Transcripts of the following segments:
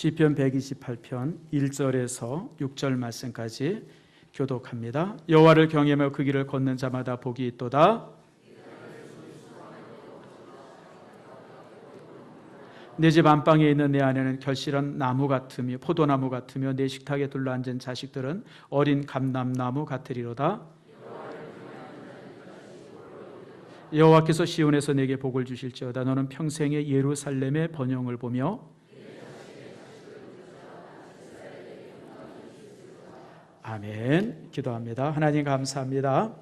시편 128편 1절에서 6절 말씀까지 교독합니다. 여호와를 경외하며 그 길을 걷는 자마다 복이 있도다. 내 집 안방에 있는 내 아내는 결실한 나무 같으며 포도나무 같으며 내 식탁에 둘러앉은 자식들은 어린 감람나무 같으리로다. 여호와께서 시온에서 내게 복을 주실지어다. 너는 평생에 예루살렘의 번영을 보며 아멘. 기도합니다. 하나님 감사합니다.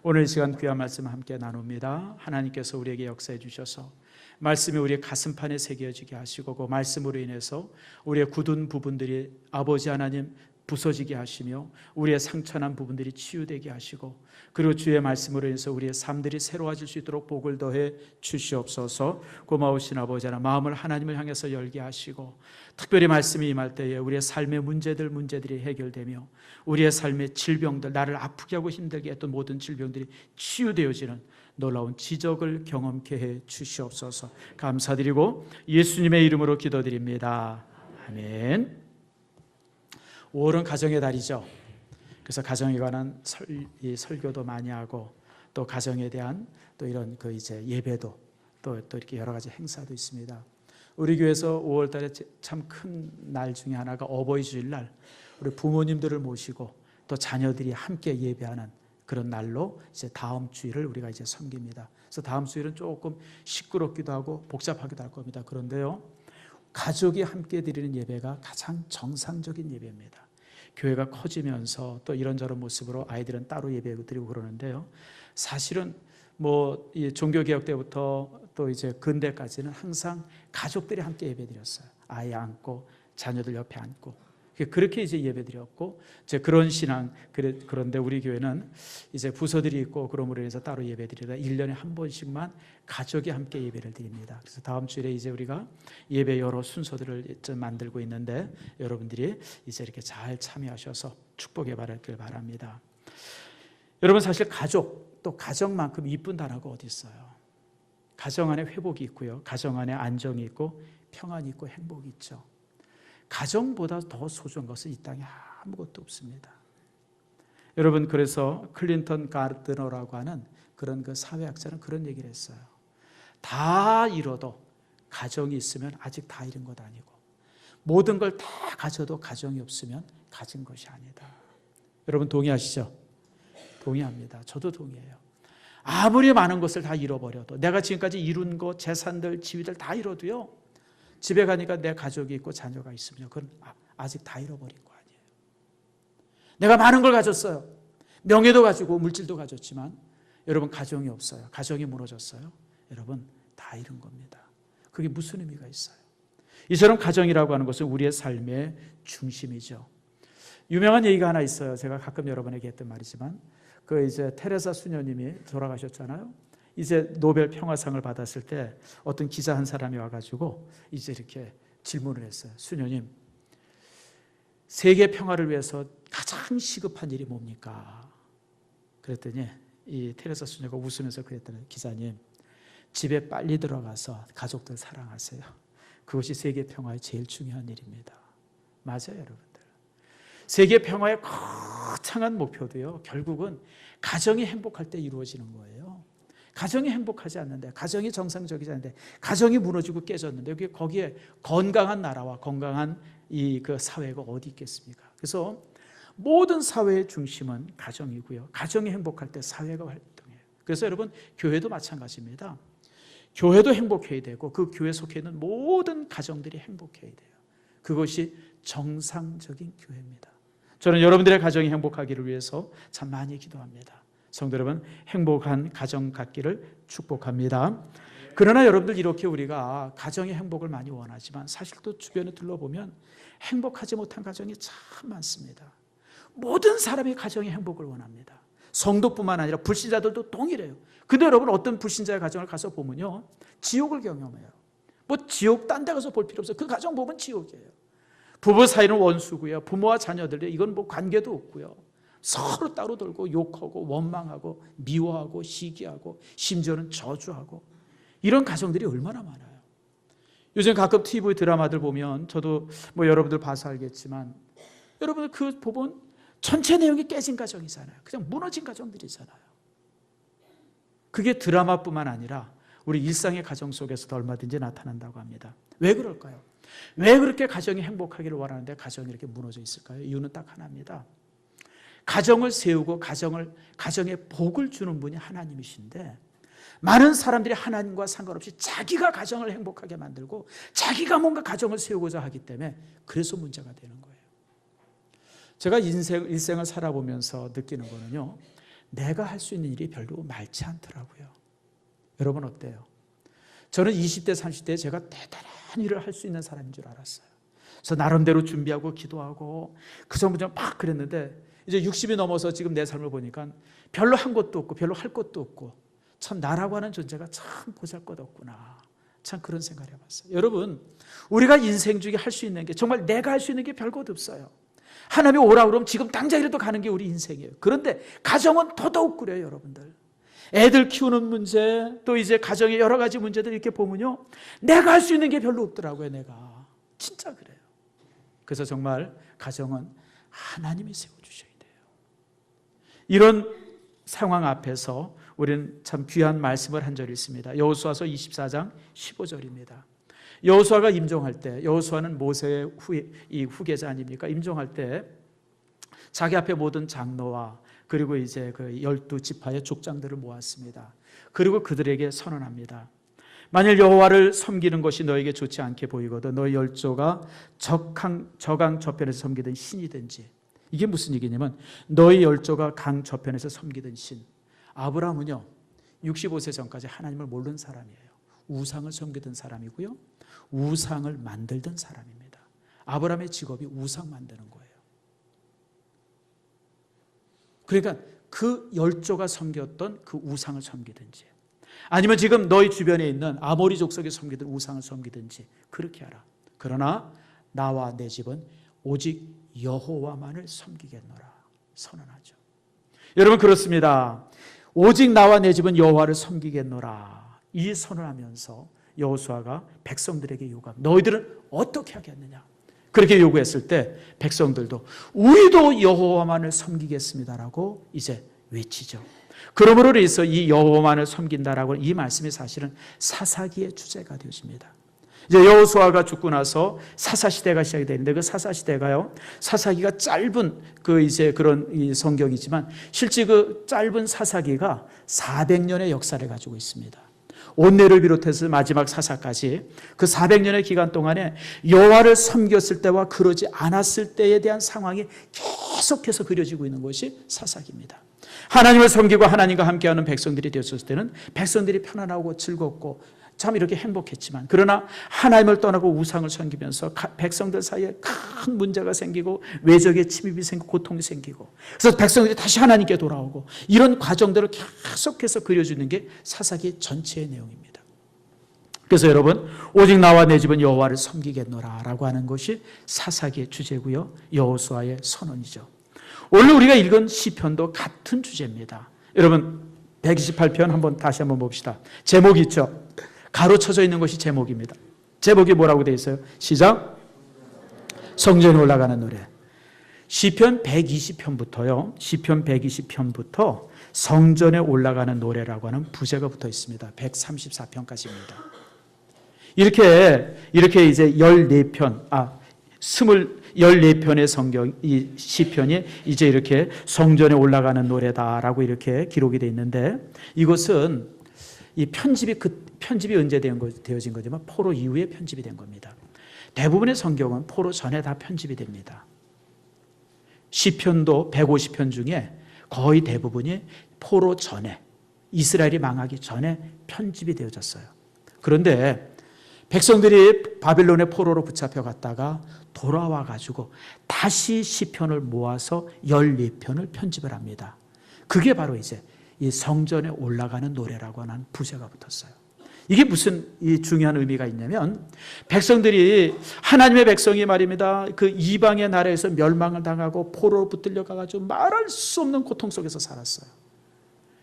오늘 이 시간 귀한 말씀 함께 나눕니다. 하나님께서 우리에게 역사해 주셔서 말씀이 우리의 가슴판에 새겨지게 하시고 그 말씀으로 인해서 우리의 굳은 부분들이 아버지 하나님 부서지게 하시며 우리의 상처난 부분들이 치유되게 하시고 그리고 주의 말씀으로 인해서 우리의 삶들이 새로워질 수 있도록 복을 더해 주시옵소서. 고마우신 아버지 하나님, 마음을 하나님을 향해서 열게 하시고 특별히 말씀이 임할 때에 우리의 삶의 문제들이 해결되며 우리의 삶의 질병들, 나를 아프게 하고 힘들게 했던 모든 질병들이 치유되어지는 놀라운 지적을 경험케 해 주시옵소서. 감사드리고 예수님의 이름으로 기도드립니다. 아멘. 5월은 가정의 달이죠. 그래서 가정에 관한 설교도 많이 하고 또 가정에 대한 또 이런 예배도 또 이렇게 여러 가지 행사도 있습니다. 우리 교회에서 5월 달에 참 큰 날 중에 하나가 어버이 주일날 우리 부모님들을 모시고 또 자녀들이 함께 예배하는 그런 날로 이제 다음 주일을 우리가 이제 섬깁니다. 그래서 다음 주일은 조금 시끄럽기도 하고 복잡하기도 할 겁니다. 그런데요, 가족이 함께 드리는 예배가 가장 정상적인 예배입니다. 교회가 커지면서 또 이런저런 모습으로 아이들은 따로 예배 드리고 그러는데요, 사실은 이 종교개혁 때부터 또 이제 근대까지는 항상 가족들이 함께 예배 드렸어요. 아이 안고 자녀들 옆에 안고 그렇게 이제 예배 드렸고 이제 그런 신앙. 그런데 우리 교회는 이제 부서들이 있고 그러므로 인해서 따로 예배 드리다 1년에 한 번씩만 가족이 함께 예배를 드립니다. 그래서 다음 주일에 이제 우리가 예배 여러 순서들을 만들고 있는데 여러분들이 이제 이렇게 잘 참여하셔서 축복에 받았길 바랍니다. 여러분, 사실 가족, 또 가정만큼 이쁜 단어가 어디 있어요? 가정 안에 회복이 있고요, 가정 안에 안정이 있고 평안이 있고 행복이 있죠. 가정보다 더 소중한 것은 이 땅에 아무것도 없습니다. 여러분, 그래서 클린턴 가르드너라고 하는 그런 그 사회학자는 그런 얘기를 했어요. 다 잃어도 가정이 있으면 아직 다 잃은 것 아니고 모든 걸 다 가져도 가정이 없으면 가진 것이 아니다. 여러분 동의하시죠? 동의합니다. 저도 동의해요. 아무리 많은 것을 다 잃어버려도, 내가 지금까지 이룬 것, 재산들, 지위들 다 잃어도요, 집에 가니까 내 가족이 있고 자녀가 있으면 그건 아직 다 잃어버린 거 아니에요. 내가 많은 걸 가졌어요. 명예도 가지고 물질도 가졌지만 여러분 가정이 없어요. 가정이 무너졌어요. 여러분 다 잃은 겁니다. 그게 무슨 의미가 있어요? 이처럼 가정이라고 하는 것은 우리의 삶의 중심이죠. 유명한 얘기가 하나 있어요. 제가 가끔 여러분에게 했던 말이지만 이제 테레사 수녀님이 돌아가셨잖아요. 이제 노벨 평화상을 받았을 때 어떤 기자 한 사람이 와가지고 이제 이렇게 질문을 했어요. 수녀님, 세계 평화를 위해서 가장 시급한 일이 뭡니까? 그랬더니 이 테레사 수녀가 웃으면서 그랬더니, 기자님, 집에 빨리 들어가서 가족들 사랑하세요. 그것이 세계 평화의 제일 중요한 일입니다. 맞아요, 여러분들. 세계 평화의 거창한 목표도요, 결국은 가정이 행복할 때 이루어지는 거예요. 가정이 행복하지 않는데, 가정이 정상적이지 않는데, 가정이 무너지고 깨졌는데 거기에 건강한 나라와 건강한 그 사회가 어디 있겠습니까? 그래서 모든 사회의 중심은 가정이고요, 가정이 행복할 때 사회가 활동해요. 그래서 여러분, 교회도 마찬가지입니다. 교회도 행복해야 되고 그 교회 속해 있는 모든 가정들이 행복해야 돼요. 그것이 정상적인 교회입니다. 저는 여러분들의 가정이 행복하기를 위해서 참 많이 기도합니다. 성도 여러분, 행복한 가정 갖기를 축복합니다. 그러나 여러분들, 이렇게 우리가 가정의 행복을 많이 원하지만 사실 또 주변에 둘러보면 행복하지 못한 가정이 참 많습니다. 모든 사람이 가정의 행복을 원합니다. 성도뿐만 아니라 불신자들도 동일해요. 근데 여러분, 어떤 불신자의 가정을 가서 보면요, 지옥을 경험해요. 지옥 딴 데 가서 볼 필요 없어요. 그 가정 보면 지옥이에요. 부부 사이는 원수고요, 부모와 자녀들 이건 관계도 없고요, 서로 따로 돌고 욕하고 원망하고 미워하고 시기하고 심지어는 저주하고 이런 가정들이 얼마나 많아요. 요즘 가끔 TV 드라마들 보면 저도 뭐 여러분들 봐서 알겠지만 여러분들 그 보면 전체 내용이 깨진 가정이잖아요. 그냥 무너진 가정들이잖아요. 그게 드라마뿐만 아니라 우리 일상의 가정 속에서도 얼마든지 나타난다고 합니다. 왜 그럴까요? 왜 그렇게 가정이 행복하기를 원하는데 가정이 이렇게 무너져 있을까요? 이유는 딱 하나입니다. 가정을 세우고 가정에 복을 주는 분이 하나님이신데 많은 사람들이 하나님과 상관없이 자기가 가정을 행복하게 만들고 자기가 뭔가 가정을 세우고자 하기 때문에 그래서 문제가 되는 거예요. 제가 일생을 살아보면서 느끼는 거는요, 내가 할 수 있는 일이 별로 많지 않더라고요. 여러분 어때요? 저는 20대, 30대에 제가 대단한 일을 할 수 있는 사람인 줄 알았어요. 그래서 나름대로 준비하고 기도하고 그 전부터 막 그랬는데 이제 60이 넘어서 지금 내 삶을 보니까 별로 한 것도 없고 별로 할 것도 없고 참 나라고 하는 존재가 참 보잘것없구나. 참 그런 생각을 해봤어요. 여러분, 우리가 인생 중에 할 수 있는 게 정말 내가 할 수 있는 게 별것 없어요. 하나님이 오라 그러면 지금 당장이라도 가는 게 우리 인생이에요. 그런데 가정은 더더욱 그래요, 여러분들. 애들 키우는 문제, 또 이제 가정의 여러 가지 문제들 이렇게 보면요, 내가 할 수 있는 게 별로 없더라고요. 내가 진짜 그래요. 그래서 정말 가정은 하나님이 세워주셔야 돼요. 이런 상황 앞에서 우리는 참 귀한 말씀을 한 절이 있습니다. 여호수아서 24장 15절입니다. 여호수아가 임종할 때, 여호수아는 모세의 후계자 아닙니까? 임종할 때 자기 앞에 모든 장로와 그리고 이제 그 12지파의 족장들을 모았습니다. 그리고 그들에게 선언합니다. 만일 여호와를 섬기는 것이 너에게 좋지 않게 보이거든 너희 열조가 저강 저편에서 섬기던 신이든지, 이게 무슨 얘기냐면 너희 열조가 강 저편에서 섬기던 신. 아브라함은요 65세 전까지 하나님을 모르는 사람이에요. 우상을 섬기던 사람이고요, 우상을 만들던 사람입니다. 아브라함의 직업이 우상 만드는 거예요. 그러니까 그 열조가 섬겼던 그 우상을 섬기든지, 아니면 지금 너희 주변에 있는 아모리 족속이 섬기던 우상을 섬기든지 그렇게 하라. 그러나 나와 내 집은 오직 여호와만을 섬기겠노라 선언하죠. 여러분 그렇습니다. 오직 나와 내 집은 여호와를 섬기겠노라 이 선언하면서 여호수아가 백성들에게 요구합니다. 너희들은 어떻게 하겠느냐? 그렇게 요구했을 때 백성들도 우리도 여호와만을 섬기겠습니다라고 이제 외치죠. 그러므로 인해서 이 여호와만을 섬긴다라고 이 말씀이 사실은 사사기의 주제가 되어집니다. 이제 여호수아가 죽고 나서 사사 시대가 시작이 되는데 그 사사 시대가요, 사사기가 짧은 그 이제 그런 이 성경이지만 실제 그 짧은 사사기가 400년의 역사를 가지고 있습니다. 온내를 비롯해서 마지막 사사까지 그 400년의 기간 동안에 여호와를 섬겼을 때와 그러지 않았을 때에 대한 상황이 계속해서 그려지고 있는 것이 사사기입니다. 하나님을 섬기고 하나님과 함께하는 백성들이 되었을 때는 백성들이 편안하고 즐겁고 참 이렇게 행복했지만, 그러나 하나님을 떠나고 우상을 섬기면서 백성들 사이에 큰 문제가 생기고 외적의 침입이 생기고 고통이 생기고, 그래서 백성들이 다시 하나님께 돌아오고, 이런 과정들을 계속해서 그려주는 게 사사기 전체의 내용입니다. 그래서 여러분, 오직 나와 내 집은 여호와를 섬기겠노라 라고 하는 것이 사사기의 주제고요, 여호수아의 선언이죠. 오늘 우리가 읽은 시편도 같은 주제입니다. 여러분 128편 다시 한번 봅시다. 제목이 있죠. 가로쳐져 있는 것이 제목입니다. 제목이 뭐라고 되어 있어요? 시작. 성전에 올라가는 노래. 시편 120편부터요. 시편 120편부터 성전에 올라가는 노래라고 하는 부제가 붙어 있습니다. 134편까지입니다. 이렇게 이제 14편의 성경, 이 시편이 이제 이렇게 성전에 올라가는 노래다라고 이렇게 기록이 되어 있는데, 이것은 이 편집이 언제 되어진 거지만 포로 이후에 편집이 된 겁니다. 대부분의 성경은 포로 전에 다 편집이 됩니다. 시편도 150편 중에 거의 대부분이 포로 전에, 이스라엘이 망하기 전에 편집이 되어졌어요. 그런데 백성들이 바빌론의 포로로 붙잡혀 갔다가 돌아와 가지고 다시 시편을 모아서 14편을 편집을 합니다. 그게 바로 이제 이 성전에 올라가는 노래라고 하는 부제가 붙었어요. 이게 무슨 이 중요한 의미가 있냐면, 백성들이, 하나님의 백성이 말입니다, 그 이방의 나라에서 멸망을 당하고 포로로 붙들려 가가지고 말할 수 없는 고통 속에서 살았어요.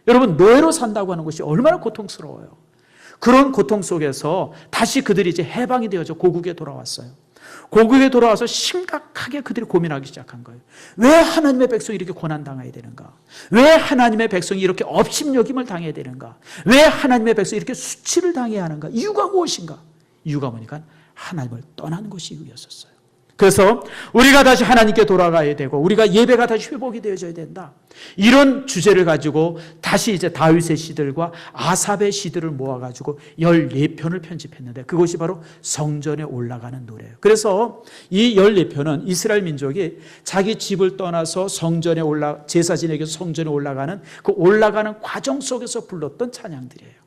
여러분, 노예로 산다고 하는 것이 얼마나 고통스러워요. 그런 고통 속에서 다시 그들이 이제 해방이 되어져 고국에 돌아왔어요. 고국에 돌아와서 심각하게 그들이 고민하기 시작한 거예요. 왜 하나님의 백성이 이렇게 고난당해야 되는가? 왜 하나님의 백성이 이렇게 업신여김을 당해야 되는가? 왜 하나님의 백성이 이렇게 수치를 당해야 하는가? 이유가 무엇인가? 이유가 뭐니까 하나님을 떠난 것이 이유였었어요. 그래서 우리가 다시 하나님께 돌아가야 되고 우리가 예배가 다시 회복이 되어져야 된다. 이런 주제를 가지고 다시 이제 다윗의 시들과 아삽의 시들을 모아가지고 14편을 편집했는데 그것이 바로 성전에 올라가는 노래예요. 그래서 이 14편은 이스라엘 민족이 자기 집을 떠나서 제사 지내기 위해서 성전에 올라가는 그 올라가는 과정 속에서 불렀던 찬양들이에요.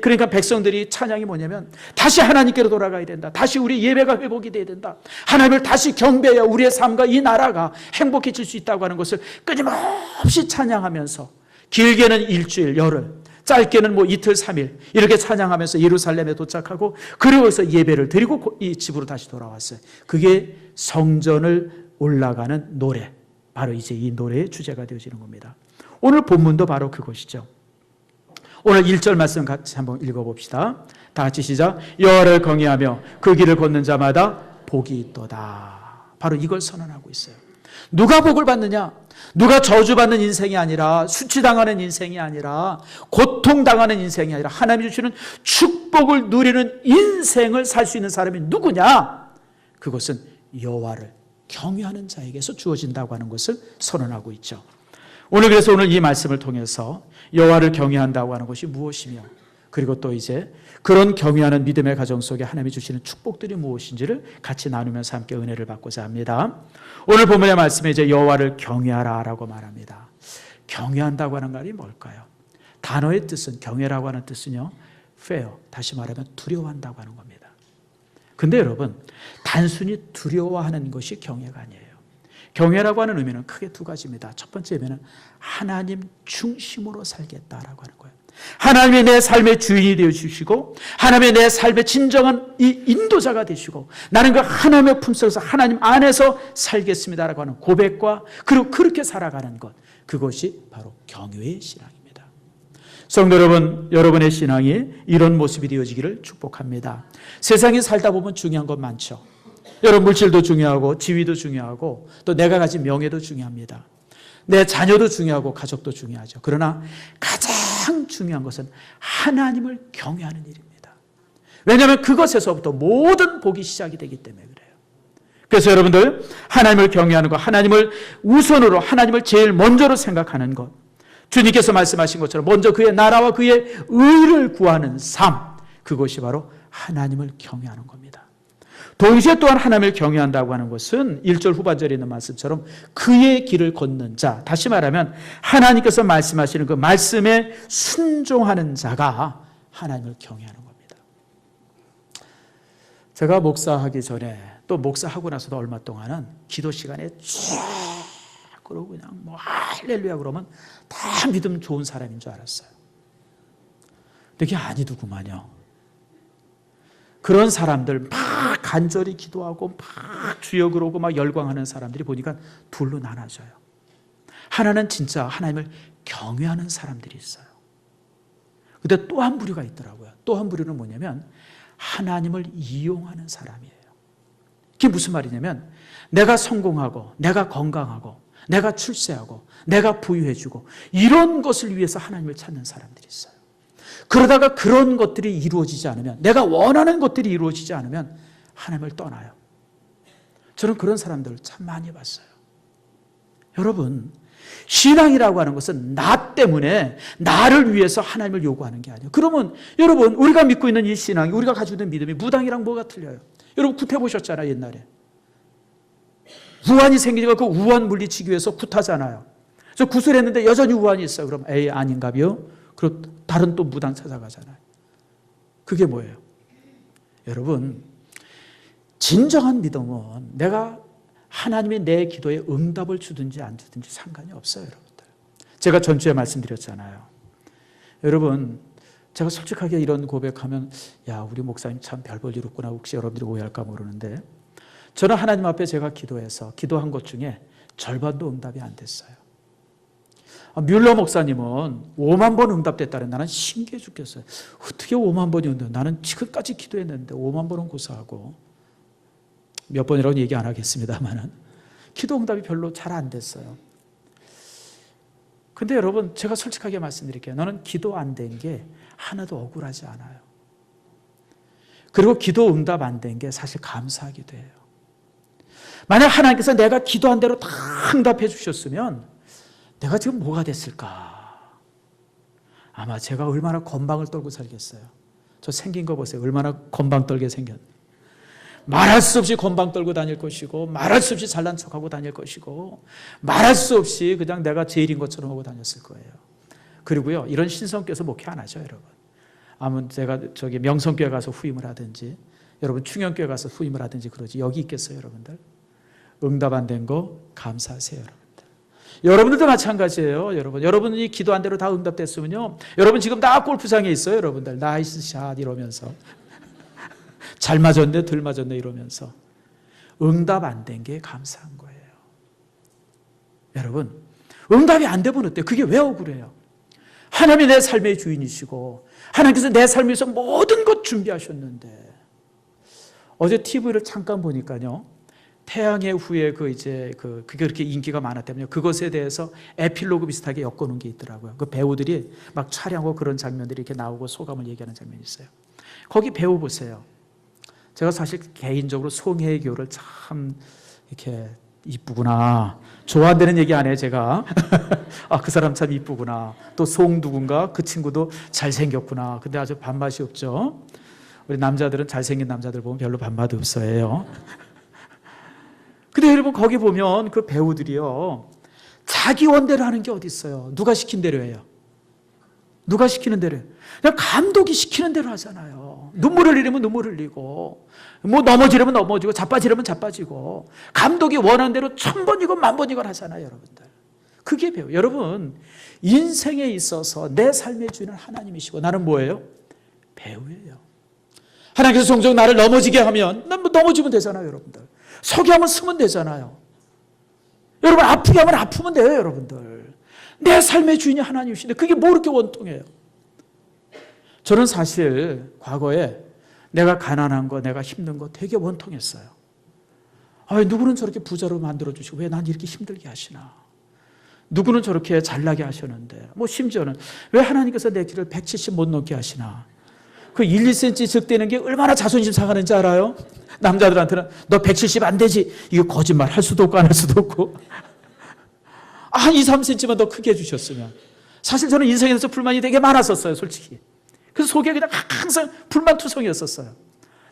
그러니까 백성들이 찬양이 뭐냐면 다시 하나님께로 돌아가야 된다. 다시 우리 예배가 회복이 돼야 된다. 하나님을 다시 경배해야 우리의 삶과 이 나라가 행복해질 수 있다고 하는 것을 끊임없이 찬양하면서 길게는 일주일, 열흘, 짧게는 이틀, 3일 이렇게 찬양하면서 예루살렘에 도착하고 그리고서 예배를 드리고 이 집으로 다시 돌아왔어요. 그게 성전을 올라가는 노래. 바로 이제 이 노래의 주제가 되어지는 겁니다. 오늘 본문도 바로 그것이죠. 오늘 1절 말씀 같이 한번 읽어봅시다. 다 같이 시작. 여호와를 경외하며 그 길을 걷는 자마다 복이 있도다. 바로 이걸 선언하고 있어요. 누가 복을 받느냐? 누가 저주받는 인생이 아니라 수치당하는 인생이 아니라 고통당하는 인생이 아니라 하나님이 주시는 축복을 누리는 인생을 살 수 있는 사람이 누구냐? 그것은 여호와를 경외하는 자에게서 주어진다고 하는 것을 선언하고 있죠. 오늘 이 말씀을 통해서 여호와를 경외한다고 하는 것이 무엇이며 그리고 또 이제 그런 경외하는 믿음의 가정 속에 하나님이 주시는 축복들이 무엇인지를 같이 나누면서 함께 은혜를 받고자 합니다. 오늘 본문의 말씀에 이제 여호와를 경외하라라고 말합니다. 경외한다고 하는 말이 뭘까요? 단어의 뜻은 경외라고 하는 뜻은요. fear, 다시 말하면 두려워한다고 하는 겁니다. 근데 여러분 단순히 두려워하는 것이 경외가 아니에요. 경외라고 하는 의미는 크게 두 가지입니다. 첫 번째 의미는 하나님 중심으로 살겠다라고 하는 거예요. 하나님이 내 삶의 주인이 되어주시고 하나님의 내 삶의 진정한 이 인도자가 되시고 나는 그 하나님의 품속에서 하나님 안에서 살겠습니다라고 하는 고백과 그리고 그렇게 살아가는 것, 그것이 바로 경외의 신앙입니다. 성도 여러분, 여러분의 신앙이 이런 모습이 되어지기를 축복합니다. 세상에 살다 보면 중요한 것 많죠. 여러분 물질도 중요하고 지위도 중요하고 또 내가 가진 명예도 중요합니다. 내 자녀도 중요하고 가족도 중요하죠. 그러나 가장 중요한 것은 하나님을 경외하는 일입니다. 왜냐하면 그것에서부터 모든 복이 시작이 되기 때문에 그래요. 그래서 여러분들 하나님을 경외하는 것, 하나님을 우선으로 하나님을 제일 먼저로 생각하는 것, 주님께서 말씀하신 것처럼 먼저 그의 나라와 그의 의를 구하는 삶, 그것이 바로 하나님을 경외하는 겁니다. 동시에 또한 하나님을 경외한다고 하는 것은 1절 후반절에 있는 말씀처럼 그의 길을 걷는 자, 다시 말하면 하나님께서 말씀하시는 그 말씀에 순종하는 자가 하나님을 경외하는 겁니다. 제가 목사하기 전에 또 목사하고 나서도 얼마 동안은 기도 시간에 쫙 그러고 그냥 할렐루야 그러면 다 믿음 좋은 사람인 줄 알았어요. 근데 그게 아니더구만요. 그런 사람들 막 간절히 기도하고 막 주여 그러고 막 열광하는 사람들이 보니까 둘로 나눠져요. 하나는 진짜 하나님을 경외하는 사람들이 있어요. 근데 또 한 부류가 있더라고요. 또 한 부류는 뭐냐면 하나님을 이용하는 사람이에요. 그게 무슨 말이냐면 내가 성공하고 내가 건강하고 내가 출세하고 내가 부유해지고 이런 것을 위해서 하나님을 찾는 사람들이 있어요. 그러다가 그런 것들이 이루어지지 않으면, 내가 원하는 것들이 이루어지지 않으면 하나님을 떠나요. 저는 그런 사람들을 참 많이 봤어요. 여러분, 신앙이라고 하는 것은 나 때문에 나를 위해서 하나님을 요구하는 게 아니에요. 그러면 여러분, 우리가 믿고 있는 이 신앙이, 우리가 가지고 있는 믿음이 무당이랑 뭐가 틀려요? 여러분 굿해보셨잖아요. 옛날에 우환이 생기니까 그 우환 물리치기 위해서 굿하잖아요. 저 굿을 했는데 여전히 우환이 있어요. 그럼 에이 아닌가요? 그리고 다른 또 무당 찾아가잖아요. 그게 뭐예요? 여러분, 진정한 믿음은 내가 하나님이 내 기도에 응답을 주든지 안 주든지 상관이 없어요. 여러분들, 제가 전주에 말씀드렸잖아요. 여러분, 제가 솔직하게 이런 고백하면 야, 우리 목사님 참 별 볼 일 없구나 혹시 여러분들이 오해할까 모르는데, 저는 하나님 앞에 제가 기도해서 기도한 것 중에 절반도 응답이 안 됐어요. 뮬러 목사님은 5만 번 응답됐다는 나는 신기해 죽겠어요. 어떻게 5만 번이 응답? 나는 지금까지 기도했는데 5만 번은 고사하고 몇 번이라고 얘기 안 하겠습니다만은 기도 응답이 별로 잘 안 됐어요. 근데 여러분 제가 솔직하게 말씀드릴게요. 나는 기도 안 된 게 하나도 억울하지 않아요. 그리고 기도 응답 안 된 게 사실 감사하기도 해요. 만약 하나님께서 내가 기도한 대로 다 응답해 주셨으면 내가 지금 뭐가 됐을까? 아마 제가 얼마나 건방을 떨고 살겠어요. 저 생긴 거 보세요. 얼마나 건방 떨게 생겼는데. 말할 수 없이 건방 떨고 다닐 것이고 말할 수 없이 잘난 척하고 다닐 것이고 말할 수 없이 그냥 내가 제일인 것처럼 하고 다녔을 거예요. 그리고요, 이런 신성교회에서 목회 안 하죠, 여러분. 아무 제가 저기 명성교회 가서 후임을 하든지 여러분 충영교회 가서 후임을 하든지 그러지 여기 있겠어요, 여러분들? 응답 안 된 거 감사하세요, 여러분들. 여러분들도 마찬가지예요, 여러분. 여러분이 기도한 대로 다 응답됐으면요, 여러분 지금 다 골프장에 있어요, 여러분들. 나이스 샷 이러면서 잘 맞았네, 덜 맞았네 이러면서 응답 안 된 게 감사한 거예요. 여러분, 응답이 안 되면 어때요? 그게 왜 억울해요? 하나님이 내 삶의 주인이시고 하나님께서 내 삶을 위해서 모든 것 준비하셨는데 어제 TV를 잠깐 보니까요, 태양의 후예 그게 그렇게 인기가 많았다면요, 그것에 대해서 에필로그 비슷하게 엮어놓은 게 있더라고요. 그 배우들이 막 촬영하고 그런 장면들이 이렇게 나오고 소감을 얘기하는 장면이 있어요. 거기 배우 보세요. 제가 사실 개인적으로 송혜교를 참 이렇게 이쁘구나, 좋아한다는 얘기 안 해요, 제가. 아, 그 사람 참 이쁘구나. 또 송 누군가 그 친구도 잘생겼구나. 근데 아주 밥맛이 없죠. 우리 남자들은 잘생긴 남자들 보면 별로 밥맛 없어요. 근데 여러분 거기 보면 그 배우들이요, 자기 원대로 하는 게 어디 있어요? 누가 시킨 대로 해요? 누가 시키는 대로 해요? 그냥 감독이 시키는 대로 하잖아요. 눈물을 흘리면 눈물 흘리고 뭐 넘어지려면 넘어지고 자빠지려면 자빠지고 감독이 원하는 대로 1000번이건 10,000번이건 하잖아요, 여러분들. 그게 배우. 여러분 인생에 있어서 내 삶의 주인은 하나님이시고 나는 뭐예요? 배우예요. 하나님께서 종종 나를 넘어지게 하면 난 뭐 넘어지면 되잖아요, 여러분들. 서게 하면 서면 되잖아요. 여러분 아프게 하면 아프면 돼요, 여러분들. 내 삶의 주인이 하나님이신데 그게 뭐 그렇게 원통해요? 저는 사실 과거에 내가 가난한 거, 내가 힘든 거 되게 원통했어요. 누구는 저렇게 부자로 만들어주시고 왜 난 이렇게 힘들게 하시나? 누구는 저렇게 잘나게 하셨는데, 뭐 심지어는 왜 하나님께서 내 길을 170 못 넘게 하시나? 그 1, 2cm 적대는 게 얼마나 자존심 상하는지 알아요? 남자들한테는 너 170 안 되지. 이거 거짓말 할 수도 없고 안 할 수도 없고. 한 2, 3cm만 더 크게 해주셨으면. 사실 저는 인생에 대해서 불만이 되게 많았었어요, 솔직히. 그래서 속에 그냥 항상 불만투성이었었어요.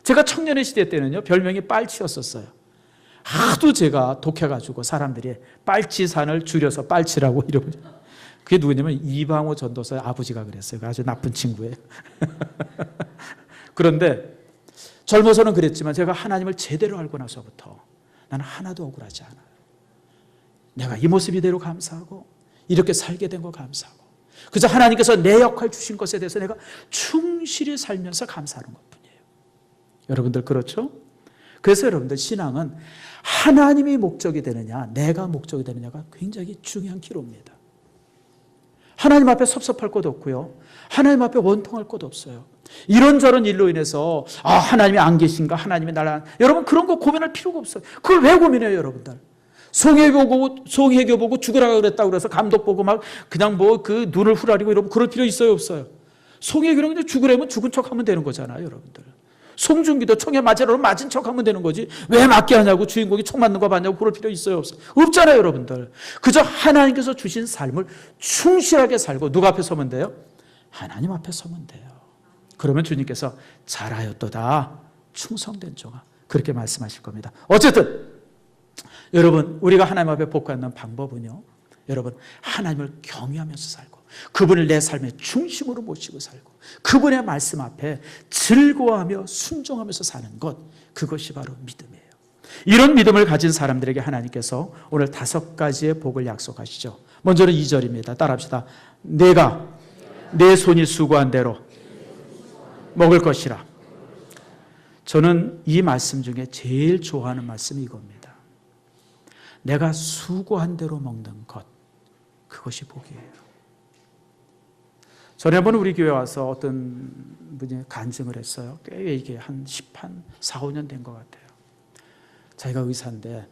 제가 청년의 시대 때는요, 별명이 빨치였었어요. 하도 제가 독해가지고 사람들이 빨치산을 줄여서 빨치라고 이러고. 그게 누구냐면 이방호 전도사의 아버지가 그랬어요. 아주 나쁜 친구예요. 그런데 젊어서는 그랬지만 제가 하나님을 제대로 알고 나서부터 나는 하나도 억울하지 않아요. 내가 이 모습 이대로 감사하고 이렇게 살게 된 거 감사하고 그저 하나님께서 내 역할 주신 것에 대해서 내가 충실히 살면서 감사하는 것뿐이에요. 여러분들 그렇죠? 그래서 여러분들 신앙은 하나님이 목적이 되느냐 내가 목적이 되느냐가 굉장히 중요한 기로입니다. 하나님 앞에 섭섭할 것 없고요, 하나님 앞에 원통할 것 없어요. 이런저런 일로 인해서 하나님이 안 계신가, 하나님이 나를 여러분 그런 거 고민할 필요가 없어요. 그걸 왜 고민해요, 여러분들? 송혜교 보고 죽으라고 그랬다고 그래서 감독 보고 막 그냥 뭐 그 눈을 후라리고 이러면 그럴 필요 있어요, 없어요? 송혜교는 그냥 죽으려면 죽은 척 하면 되는 거잖아요, 여러분들. 송중기도 총에 맞으러 맞은 척 하면 되는 거지 왜 맞게 하냐고, 주인공이 총 맞는 거 봤냐고 그럴 필요 있어요, 없어요? 없잖아요, 여러분들. 그저 하나님께서 주신 삶을 충실하게 살고 누가 앞에 서면 돼요? 하나님 앞에 서면 돼요. 그러면 주님께서 잘하였도다 충성된 종아, 그렇게 말씀하실 겁니다. 어쨌든 여러분 우리가 하나님 앞에 복받는 방법은요, 여러분 하나님을 경외하면서 살고 그분을 내 삶의 중심으로 모시고 살고 그분의 말씀 앞에 즐거워하며 순종하면서 사는 것, 그것이 바로 믿음이에요. 이런 믿음을 가진 사람들에게 하나님께서 오늘 5가지의 복을 약속하시죠. 먼저는 2절입니다. 따라합시다. 내가 내 손이 수고한 대로 먹을 것이라. 저는 이 말씀 중에 제일 좋아하는 말씀이 이겁니다. 내가 수고한 대로 먹는 것, 그것이 복이에요. 전에 한번 우리 교회 와서 어떤 분이 간증을 했어요. 꽤 이게 한 4, 5년 된 것 같아요. 자기가 의사인데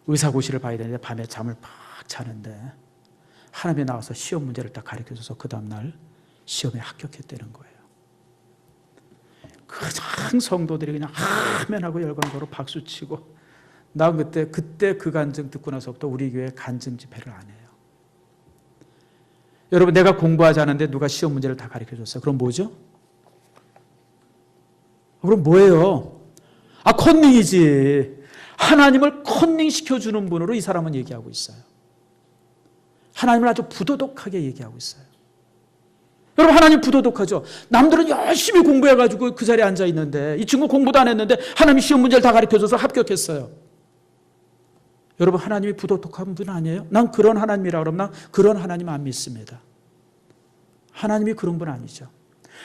의사고시를 봐야 되는데 밤에 잠을 팍 자는데 하나님이 나와서 시험 문제를 딱 가르쳐줘서 그 다음날 시험에 합격했다는 거예요. 그냥 성도들이 그냥 아멘하고 열광하고 박수치고, 나 그때 그 간증 듣고 나서부터 우리 교회 간증 집회를 안 해요. 여러분, 내가 공부하지 않았는데 누가 시험 문제를 다 가르쳐줬어요. 그럼 뭐죠? 그럼 뭐예요? 컨닝이지. 하나님을 컨닝시켜주는 분으로 이 사람은 얘기하고 있어요. 하나님을 아주 부도덕하게 얘기하고 있어요. 여러분, 하나님 부도덕하죠. 남들은 열심히 공부해가지고 그 자리에 앉아있는데, 이 친구 공부도 안 했는데 하나님이 시험 문제를 다 가르쳐줘서 합격했어요. 여러분, 하나님이 부도덕한 분 아니에요? 난 그런 하나님이라 그러면 난 그런 하나님 안 믿습니다. 하나님이 그런 분 아니죠.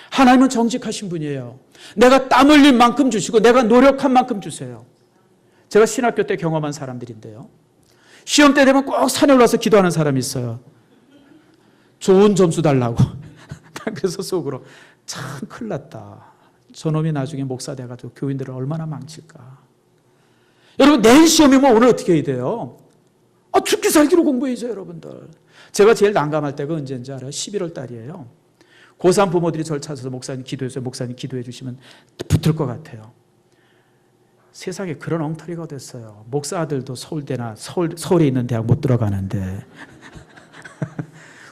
하나님은 정직하신 분이에요. 내가 땀 흘린 만큼 주시고 내가 노력한 만큼 주세요. 제가 신학교 때 경험한 사람들인데요, 시험 때 되면 꼭 산에 올라서 기도하는 사람이 있어요. 좋은 점수 달라고. 그래서 속으로 참 큰일 났다. 저놈이 나중에 목사 돼가지고 교인들을 얼마나 망칠까. 여러분, 내일 시험이면 오늘 어떻게 해야 돼요? 죽기 살기로 공부해야죠, 여러분들. 제가 제일 난감할 때가 언제인지 알아요? 11월 달이에요. 고3 부모들이 저를 찾아서 목사님 기도해주세요. 목사님 기도해 주시면 붙을 것 같아요. 세상에 그런 엉터리가 됐어요. 목사 아들도 서울대나 서울에 있는 대학 못 들어가는데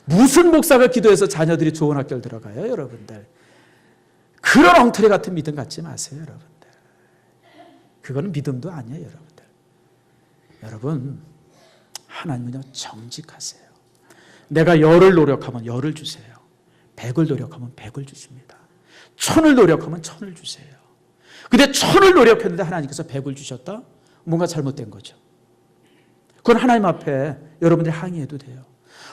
무슨 목사가 기도해서 자녀들이 좋은 학교를 들어가요, 여러분들. 그런 엉터리 같은 믿음 갖지 마세요, 여러분들. 그거는 믿음도 아니에요, 여러분들. 여러분, 하나님은요, 정직하세요. 내가 10을 노력하면 10을 주세요. 100을 노력하면 100을 주십니다. 1000을 노력하면 1000을 주세요. 근데 1000을 노력했는데 하나님께서 100을 주셨다? 뭔가 잘못된 거죠. 그건 하나님 앞에 여러분들이 항의해도 돼요.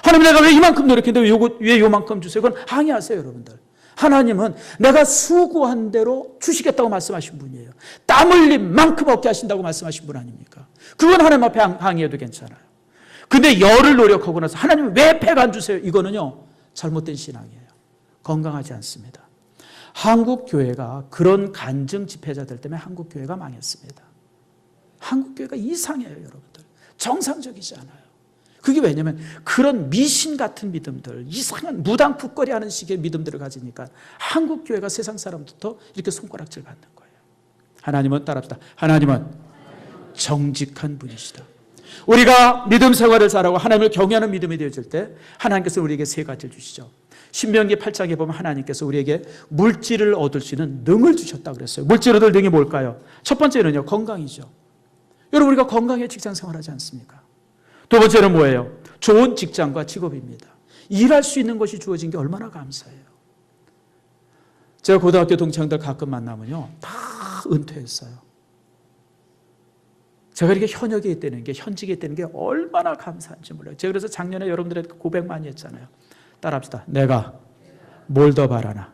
하나님, 내가 왜 이만큼 노력했는데 왜 요만큼 주세요? 그건 항의하세요, 여러분들. 하나님은 내가 수고한 대로 주시겠다고 말씀하신 분이에요. 땀 흘린 만큼 얻게 하신다고 말씀하신 분 아닙니까? 그건 하나님 앞에 항의해도 괜찮아요. 근데 열을 노력하고 나서 하나님 왜 100 안 주세요? 이거는요, 잘못된 신앙이에요. 건강하지 않습니다. 한국 교회가 그런 간증 집회자들 때문에 한국 교회가 망했습니다. 한국 교회가 이상해요, 여러분들. 정상적이지 않아요. 그게 왜냐하면 그런 미신 같은 믿음들, 이상한 무당풋거리 하는 식의 믿음들을 가지니까 한국 교회가 세상 사람부터 이렇게 손가락질 받는 거예요. 하나님은, 따라합시다, 하나님은 정직한 분이시다. 우리가 믿음 생활을 잘하고 하나님을 경외하는 믿음이 되어질 때 하나님께서 우리에게 세 가지를 주시죠. 신명기 8장에 보면 하나님께서 우리에게 물질을 얻을 수 있는 능을 주셨다 그랬어요. 물질 얻을 능이 뭘까요? 첫 번째는요, 건강이죠. 여러분, 우리가 건강에 직장 생활하지 않습니까? 두 번째는 뭐예요? 좋은 직장과 직업입니다. 일할 수 있는 것이 주어진 게 얼마나 감사해요. 제가 고등학교 동창들 가끔 만나면요, 다 은퇴했어요. 제가 이렇게 현역에 있다는 게, 현직에 있다는 게 얼마나 감사한지 몰라요. 제가 그래서 작년에 여러분들한테 고백 많이 했잖아요. 따라합시다. 내가 뭘 더 바라나.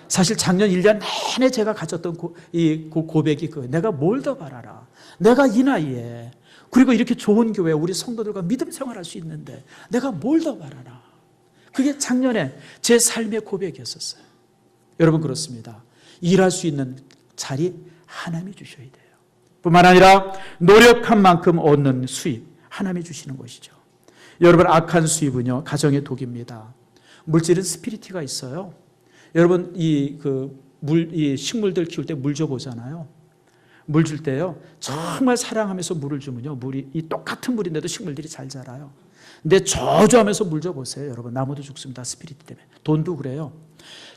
사실 작년 1년 내내 제가 가졌던 이 고백이 내가 뭘 더 바라라. 내가 이 나이에, 그리고 이렇게 좋은 교회 우리 성도들과 믿음 생활할 수 있는데 내가 뭘 더 바라나. 그게 작년에 제 삶의 고백이었었어요. 여러분, 그렇습니다. 일할 수 있는 자리 하나님이 주셔야 돼요. 뿐만 아니라 노력한 만큼 얻는 수입 하나님이 주시는 것이죠. 여러분, 악한 수입은요, 가정의 독입니다. 물질은 스피리티가 있어요. 여러분, 이 식물들 키울 때 물 줘보잖아요. 물 줄 때요, 정말 사랑하면서 물을 주면요, 물이 이 똑같은 물인데도 식물들이 잘 자라요. 근데 저주하면서 물 줘보세요, 여러분. 나무도 죽습니다. 스피리트 때문에. 돈도 그래요.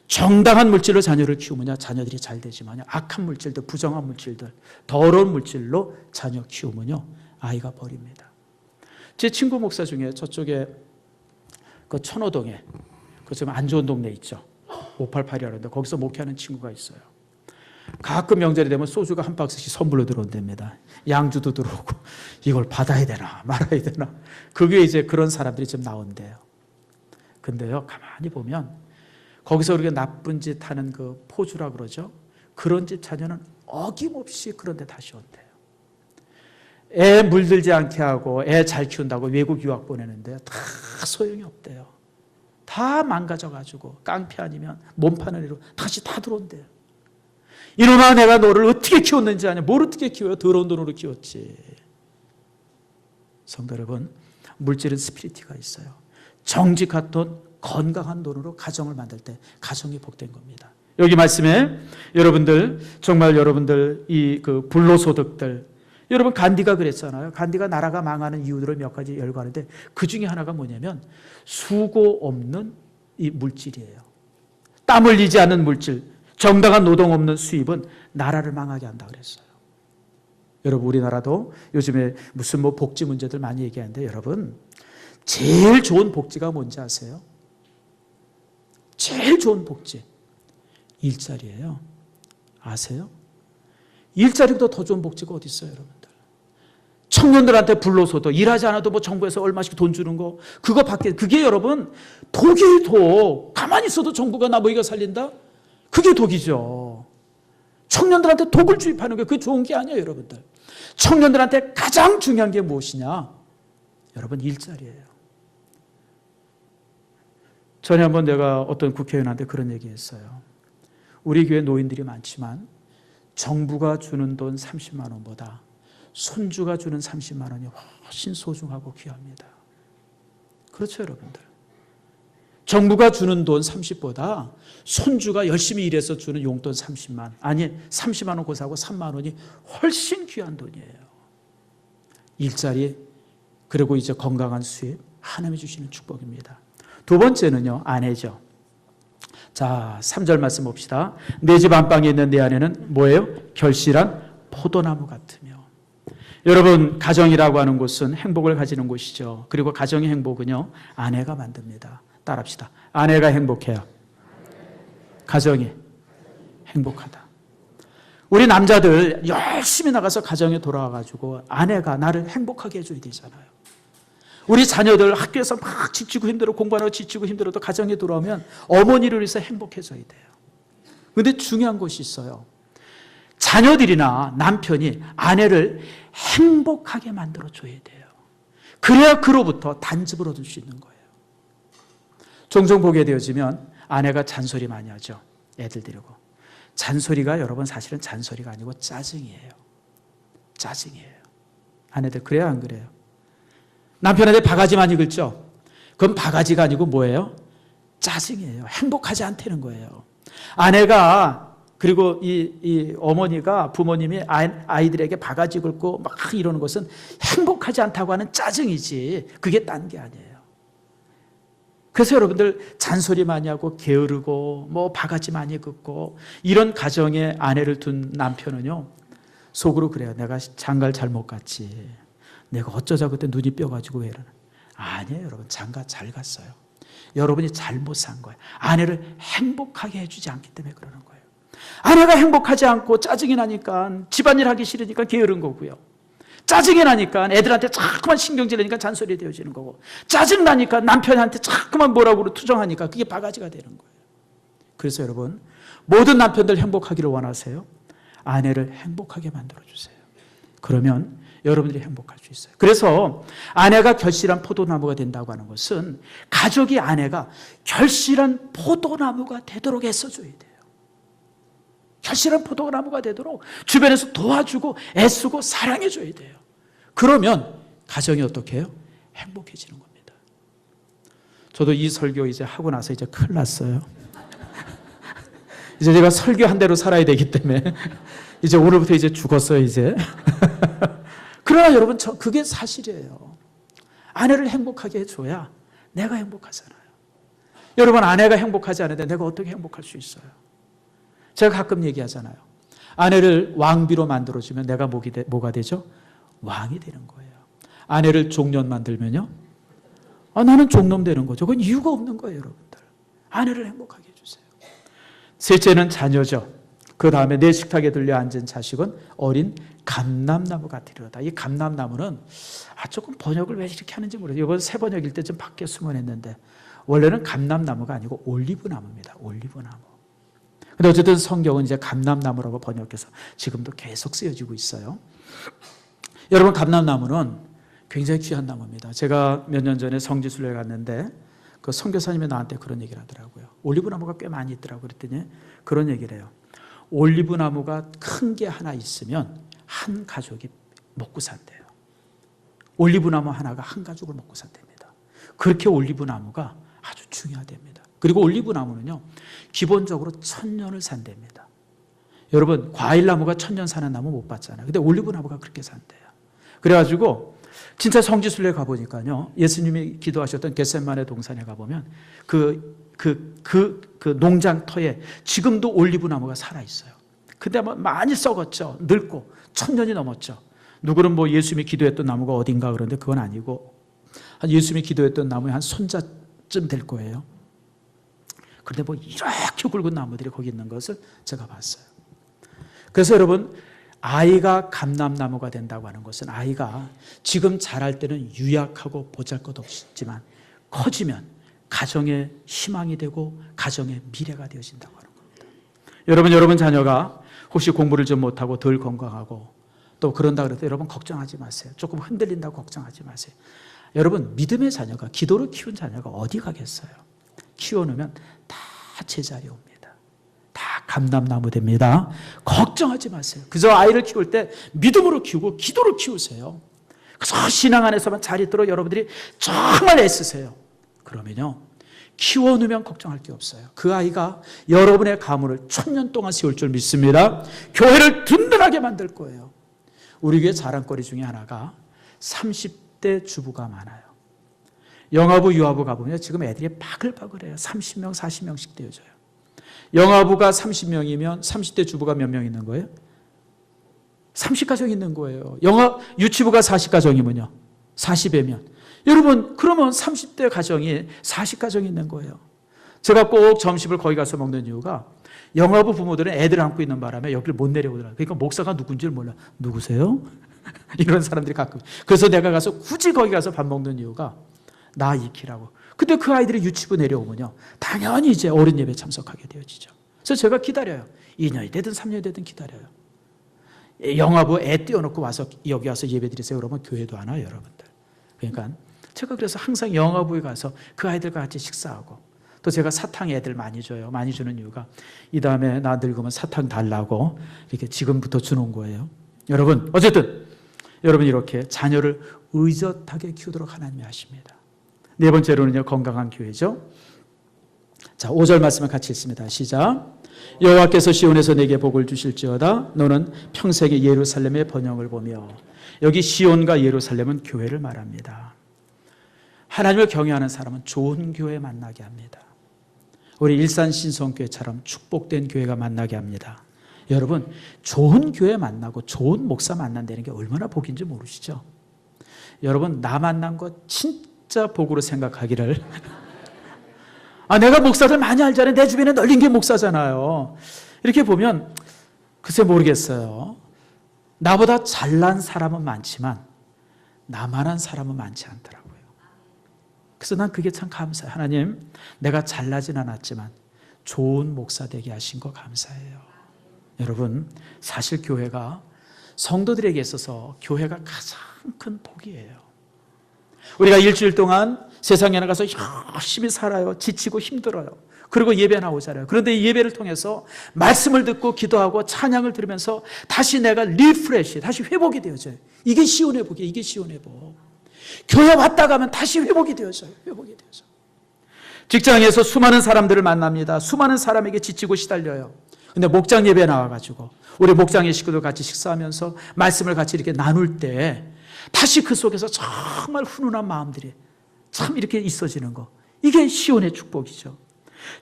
정당한 물질로 자녀를 키우면요, 자녀들이 잘 되지만요, 악한 물질들, 부정한 물질들, 더러운 물질로 자녀 키우면요, 아이가 버립니다. 제 친구 목사 중에 저쪽에 그 천호동에 그 좀 안 좋은 동네 있죠. 588이라는데 거기서 목회하는 친구가 있어요. 가끔 명절이 되면 소주가 한 박스씩 선물로 들어온답니다. 양주도 들어오고 이걸 받아야 되나 말아야 되나. 그게 이제 그런 사람들이 좀 나온대요. 근데요, 가만히 보면 거기서 우리가 나쁜 짓 하는 그 포주라 그러죠. 그런 집 자녀는 어김없이 그런 데 다시 온대요. 애 물들지 않게 하고 애 잘 키운다고 외국 유학 보내는데 다 소용이 없대요. 다 망가져가지고 깡패 아니면 몸파는 애로 다시 다 들어온대요. 이놈아, 내가 너를 어떻게 키웠는지 아냐? 뭘 어떻게 키워요? 더러운 돈으로 키웠지. 성도 여러분, 물질은 스피리트가 있어요. 정직한 돈, 건강한 돈으로 가정을 만들 때 가정이 복된 겁니다. 여기 말씀에 여러분들, 정말 여러분들 이 그 불로소득들, 여러분 간디가 그랬잖아요. 간디가 나라가 망하는 이유들을 몇 가지 열거하는데 그 중에 하나가 뭐냐면 수고 없는 이 물질이에요. 땀 흘리지 않는 물질, 정당한 노동 없는 수입은 나라를 망하게 한다 그랬어요. 여러분, 우리나라도 요즘에 무슨 뭐 복지 문제들 많이 얘기하는데 여러분, 제일 좋은 복지가 뭔지 아세요? 제일 좋은 복지, 일자리예요. 아세요? 일자리보다 더 좋은 복지가 어디 있어요, 여러분들? 청년들한테 불로소득, 일하지 않아도 뭐 정부에서 얼마씩 돈 주는 거, 그거 밖에, 그게 여러분, 독이도 가만히 있어도 정부가 나 뭐 이거 살린다? 그게 독이죠. 청년들한테 독을 주입하는 게 그게 좋은 게 아니에요, 여러분들. 청년들한테 가장 중요한 게 무엇이냐? 여러분, 일자리예요. 전에 한번 내가 어떤 국회의원한테 그런 얘기 했어요. 우리 교회 노인들이 많지만 정부가 주는 돈 30만 원보다 손주가 주는 30만 원이 훨씬 소중하고 귀합니다. 그렇죠, 여러분들. 정부가 주는 돈 30보다 손주가 열심히 일해서 주는 용돈 30만, 아니 30만 원 고사하고 3만 원이 훨씬 귀한 돈이에요. 일자리, 그리고 이제 건강한 수입, 하나님이 주시는 축복입니다. 두 번째는요, 아내죠. 자, 3절 말씀 봅시다. 내 집 안방에 있는 내 아내는 뭐예요? 결실한 포도나무 같으며. 여러분, 가정이라고 하는 곳은 행복을 가지는 곳이죠. 그리고 가정의 행복은요, 아내가 만듭니다. 따라합시다. 아내가 행복해야 가정이 행복하다. 우리 남자들 열심히 나가서 가정에 돌아와가지고 아내가 나를 행복하게 해줘야 되잖아요. 우리 자녀들 학교에서 막 지치고 힘들어, 공부하느라 지치고 힘들어도 가정에 돌아오면 어머니를 위해서 행복해져야 돼요. 그런데 중요한 것이 있어요. 자녀들이나 남편이 아내를 행복하게 만들어줘야 돼요. 그래야 그로부터 단집을 얻을 수 있는 거예요. 종종 보게 되어지면 아내가 잔소리 많이 하죠. 애들 데리고. 잔소리가 여러분 사실은 잔소리가 아니고 짜증이에요. 짜증이에요. 아내들 그래요, 안 그래요? 남편한테 바가지 많이 긁죠? 그건 바가지가 아니고 뭐예요? 짜증이에요. 행복하지 않다는 거예요. 아내가, 그리고 이 어머니가, 부모님이 아이들에게 바가지 긁고 막 이러는 것은 행복하지 않다고 하는 짜증이지 그게 딴 게 아니에요. 그래서 여러분들 잔소리 많이 하고 게으르고 뭐 바가지 많이 긋고 이런 가정에 아내를 둔 남편은요, 속으로 그래요. 내가 장가를 잘못 갔지. 내가 어쩌자 그때 눈이 뼈가지고 왜 이러나. 아니에요, 여러분. 장가 잘 갔어요. 여러분이 잘못 산 거예요. 아내를 행복하게 해주지 않기 때문에 그러는 거예요. 아내가 행복하지 않고 짜증이 나니까 집안일 하기 싫으니까 게으른 거고요. 짜증이 나니까 애들한테 자꾸만 신경질내니까 잔소리 되어지는 거고, 짜증 나니까 남편한테 자꾸만 뭐라고 투정하니까 그게 바가지가 되는 거예요. 그래서 여러분, 모든 남편들 행복하기를 원하세요? 아내를 행복하게 만들어주세요. 그러면 여러분들이 행복할 수 있어요. 그래서 아내가 결실한 포도나무가 된다고 하는 것은 가족이 아내가 결실한 포도나무가 되도록 애써줘야 돼요. 결실한 포도나무가 되도록 주변에서 도와주고 애쓰고 사랑해줘야 돼요. 그러면 가정이 어떻게 해요? 행복해지는 겁니다. 저도 이 설교 이제 하고 나서 이제 큰일 났어요. 이제 제가 설교한 대로 살아야 되기 때문에 이제 오늘부터 이제 죽었어요, 이제. 그러나 여러분, 그게 사실이에요. 아내를 행복하게 해줘야 내가 행복하잖아요. 여러분, 아내가 행복하지 않은데 내가 어떻게 행복할 수 있어요? 제가 가끔 얘기하잖아요. 아내를 왕비로 만들어주면 내가 뭐가 되죠? 왕이 되는 거예요. 아내를 종년 만들면요, 나는 종놈 되는 거죠. 그건 이유가 없는 거예요, 여러분들. 아내를 행복하게 해주세요. 셋째는 자녀죠. 그 다음에 내 식탁에 들려 앉은 자식은 어린 감람나무 같으리로다. 이 감람나무는 조금 번역을 왜 이렇게 하는지 모르겠어요. 이번 새 번역일 때 좀 밖에 숨어냈는데 원래는 감람나무가 아니고 올리브나무입니다. 올리브나무. 근데 어쨌든 성경은 이제 감람나무라고 번역해서 지금도 계속 쓰여지고 있어요. 여러분, 감람나무는 굉장히 귀한 나무입니다. 제가 몇 년 전에 성지순례 갔는데 그 선교사님이 나한테 그런 얘기를 하더라고요. 올리브나무가 꽤 많이 있더라고요. 그랬더니 그런 얘기를 해요. 올리브나무가 큰 게 하나 있으면 한 가족이 먹고 산대요. 올리브나무 하나가 한 가족을 먹고 산답니다. 그렇게 올리브나무가 아주 중요하답니다. 그리고 올리브나무는요, 기본적으로 1000년을 산답니다. 여러분, 과일나무가 1000년 사는 나무 못 봤잖아요. 근데 올리브나무가 그렇게 산대요. 그래가지고 진짜 성지순례 가보니까요, 예수님이 기도하셨던 겟세마네 동산에 가보면 그 농장터에 지금도 올리브나무가 살아있어요. 근데 많이 썩었죠. 늙고 1000년이 넘었죠. 누구는 뭐 예수님이 기도했던 나무가 어딘가 그러는데 그건 아니고 한 예수님이 기도했던 나무의 한 손자쯤 될 거예요. 그런데 뭐 이렇게 굵은 나무들이 거기 있는 것을 제가 봤어요. 그래서 여러분, 아이가 감람나무가 된다고 하는 것은 아이가 지금 자랄 때는 유약하고 보잘것없지만 커지면 가정의 희망이 되고 가정의 미래가 되어진다고 하는 겁니다. 여러분 자녀가 혹시 공부를 좀 못하고 덜 건강하고 또 그런다 그래도 여러분 걱정하지 마세요. 조금 흔들린다고 걱정하지 마세요. 여러분, 믿음의 자녀가, 기도로 키운 자녀가 어디 가겠어요? 키워놓으면 다 제자리 옵니다. 다 감람나무 됩니다. 걱정하지 마세요. 그저 아이를 키울 때 믿음으로 키우고 기도로 키우세요. 그래서 신앙 안에서만 잘 있도록 여러분들이 정말 애쓰세요. 그러면요, 키워놓으면 걱정할 게 없어요. 그 아이가 여러분의 가문을 1000년 동안 세울 줄 믿습니다. 교회를 든든하게 만들 거예요. 우리 교회 자랑거리 중에 하나가 30대 주부가 많아요. 영아부, 유아부 가보면 지금 애들이 바글바글해요. 30명, 40명씩 되어져요. 영아부가 30명이면 30대 주부가 몇 명 있는 거예요? 30가정 있는 거예요. 유치부가 40가정이면요. 40이면. 여러분, 그러면 30대 가정이 40가정이 있는 거예요. 제가 꼭 점심을 거기 가서 먹는 이유가 영아부 부모들은 애들 안고 있는 바람에 여기를 못 내려오더라고요. 그러니까 목사가 누군지를 몰라. 누구세요? 이런 사람들이 가끔. 그래서 내가 가서 굳이 거기 가서 밥 먹는 이유가 나 익히라고. 근데 그 아이들이 유치부 내려오면요, 당연히 이제 어른 예배 참석하게 되어지죠. 그래서 제가 기다려요. 2년이 되든 3년이 되든 기다려요. 영아부 애 띄워놓고 와서 여기 와서 예배 드리세요. 그러면 교회도 안 와요, 여러분들. 그러니까 제가 그래서 항상 영아부에 가서 그 아이들과 같이 식사하고 또 제가 사탕 애들 많이 줘요. 많이 주는 이유가 이 다음에 나 늙으면 사탕 달라고 이렇게 지금부터 주는 거예요. 여러분, 어쨌든 여러분 이렇게 자녀를 의젓하게 키우도록 하나님이 하십니다. 네 번째로는요, 건강한 교회죠. 자, 5절 말씀을 같이 읽습니다. 시작. 여호와께서 시온에서 내게 복을 주실지어다. 너는 평생의 예루살렘의 번영을 보며. 여기 시온과 예루살렘은 교회를 말합니다. 하나님을 경외하는 사람은 좋은 교회 만나게 합니다. 우리 일산신성교회처럼 축복된 교회가 만나게 합니다. 여러분, 좋은 교회 만나고 좋은 목사 만난다는 게 얼마나 복인지 모르시죠? 여러분, 나 만난 거 진짜 복으로 생각하기를. 내가 목사들 많이 알잖아요. 내 주변에 널린 게 목사잖아요. 이렇게 보면 글쎄 모르겠어요. 나보다 잘난 사람은 많지만 나만한 사람은 많지 않더라고요. 그래서 난 그게 참 감사해요. 하나님, 내가 잘나진 않았지만 좋은 목사 되게 하신 거 감사해요. 여러분, 사실 교회가 성도들에게 있어서 교회가 가장 큰 복이에요. 우리가 일주일 동안 세상에 나가서 열심히 살아요. 지치고 힘들어요. 그리고 예배 나오잖아요. 그런데 이 예배를 통해서 말씀을 듣고 기도하고 찬양을 들으면서 다시 내가 리프레시, 다시 회복이 되어져요. 이게 시온의 복이에요. 이게 시온의 복. 교회 왔다 가면 다시 회복이 되어져요. 회복이 되어져요. 직장에서 수많은 사람들을 만납니다. 수많은 사람에게 지치고 시달려요. 근데 목장 예배에 나와가지고 우리 목장의 식구들 같이 식사하면서 말씀을 같이 이렇게 나눌 때 다시 그 속에서 정말 훈훈한 마음들이 참 이렇게 있어지는 거. 이게 시온의 축복이죠.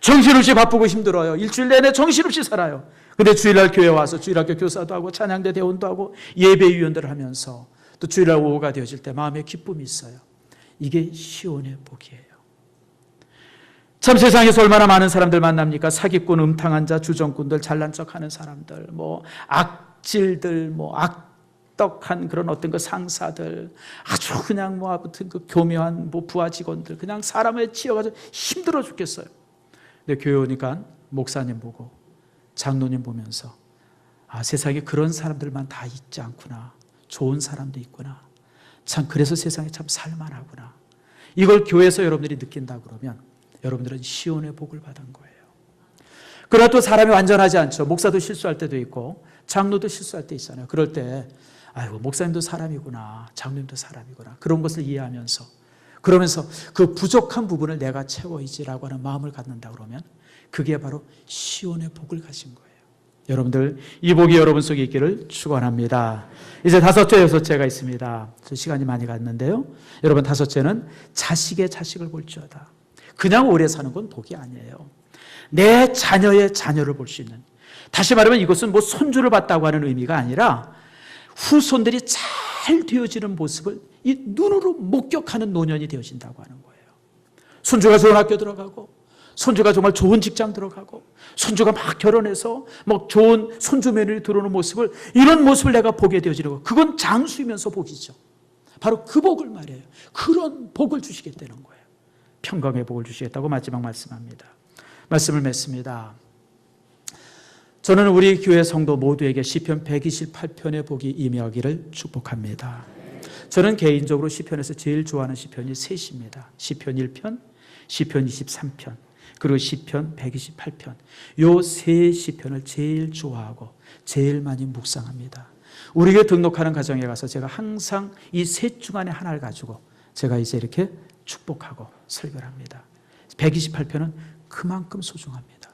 정신없이 바쁘고 힘들어요. 일주일 내내 정신없이 살아요. 근데 주일날 교회 와서 주일학교 교사도 하고 찬양대 대원도 하고 예배위원들을 하면서 또 주일날 오후가 되어질 때 마음에 기쁨이 있어요. 이게 시온의 복이에요. 참 세상에서 얼마나 많은 사람들 만납니까? 사기꾼, 음탕한 자, 주정꾼들, 잘난 척하는 사람들, 악질들, 악덕한 그런 어떤 그 상사들, 아주 그냥 아무튼 그 교묘한 부하 직원들, 그냥 사람에 치여가지고 힘들어 죽겠어요. 근데 교회 오니까 목사님 보고 장로님 보면서 세상에 그런 사람들만 다 있지 않구나. 좋은 사람도 있구나. 참 그래서 세상에 참 살만하구나. 이걸 교회에서 여러분들이 느낀다 그러면 여러분들은 시온의 복을 받은 거예요. 그러나 또 사람이 완전하지 않죠. 목사도 실수할 때도 있고 장로도 실수할 때 있잖아요. 그럴 때 아이고 목사님도 사람이구나, 장로님도 사람이구나, 그런 것을 이해하면서 그러면서 그 부족한 부분을 내가 채워야지라고 하는 마음을 갖는다 그러면 그게 바로 시온의 복을 가진 거예요. 여러분들 이 복이 여러분 속에 있기를 축원합니다. 이제 다섯째, 여섯째가 있습니다. 시간이 많이 갔는데요. 여러분 다섯째는 자식의 자식을 볼지어다. 그냥 오래 사는 건 복이 아니에요. 내 자녀의 자녀를 볼 수 있는, 다시 말하면 이것은 뭐 손주를 봤다고 하는 의미가 아니라 후손들이 잘 되어지는 모습을 이 눈으로 목격하는 노년이 되어진다고 하는 거예요. 손주가 좋은 학교 들어가고, 손주가 정말 좋은 직장 들어가고, 손주가 막 결혼해서 막 좋은 손주 며느리 들어오는 모습을, 이런 모습을 내가 보게 되어지는 거, 그건 장수이면서 복이죠. 바로 그 복을 말해요. 그런 복을 주시겠다는 거예요. 평강의 복을 주시겠다고 마지막 말씀합니다. 말씀을 맺습니다. 저는 우리 교회 성도 모두에게 시편 128편의 복이 임하기를 축복합니다. 저는 개인적으로 시편에서 제일 좋아하는 시편이 셋입니다. 시편 1편, 시편 23편, 그리고 시편 128편. 요 세 시편을 제일 좋아하고 제일 많이 묵상합니다. 우리 교회 등록하는 가정에 가서 제가 항상 이 셋 중 안에 하나를 가지고 제가 이제 이렇게 축복하고 설교를 합니다. 128편은 그만큼 소중합니다.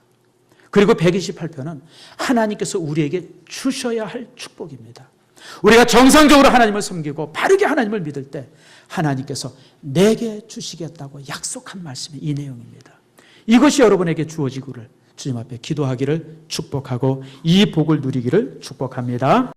그리고 128편은 하나님께서 우리에게 주셔야 할 축복입니다. 우리가 정상적으로 하나님을 섬기고 바르게 하나님을 믿을 때 하나님께서 내게 주시겠다고 약속한 말씀이 이 내용입니다. 이것이 여러분에게 주어지기를 주님 앞에 기도하기를 축복하고 이 복을 누리기를 축복합니다.